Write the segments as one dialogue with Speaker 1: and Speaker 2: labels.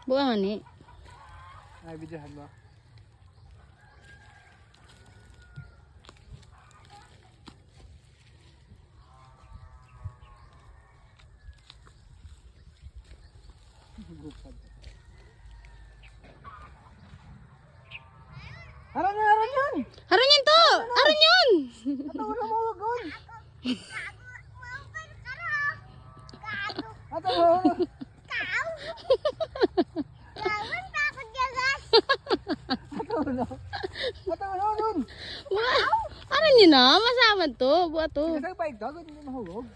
Speaker 1: Buang ni.
Speaker 2: Ay, videohan mo. Aron yun, aron yun!
Speaker 1: Aron yun to! Aron yun!
Speaker 2: Ato mo na mo, gon! Ato mo! Ato mo na! Ato mo na, gon!
Speaker 1: Aron yun na, masaman to. Buat to.
Speaker 2: Sige, sa bike to, gon, hindi mahulog.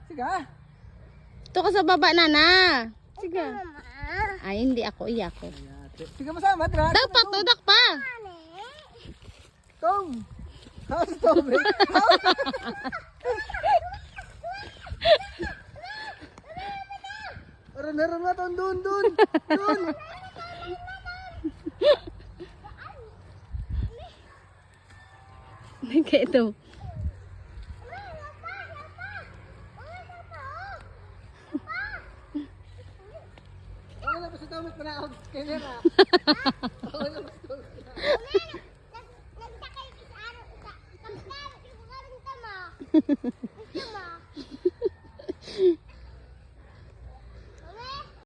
Speaker 2: Sige.
Speaker 1: Ito ka sa baba, nana. Sige. Ay, hindi ako. Iya ko.
Speaker 2: Sige, masama, tra.
Speaker 1: Dakpak to, dakpa.
Speaker 2: Tom! How's Tom? Aron nga Tom, dun! Dun!
Speaker 1: Kayak itu.
Speaker 2: Wala pa sa Tom at panahog camera. Wala pa sa Tom.
Speaker 3: Nagtakay sa araw. Nagtakay sa araw.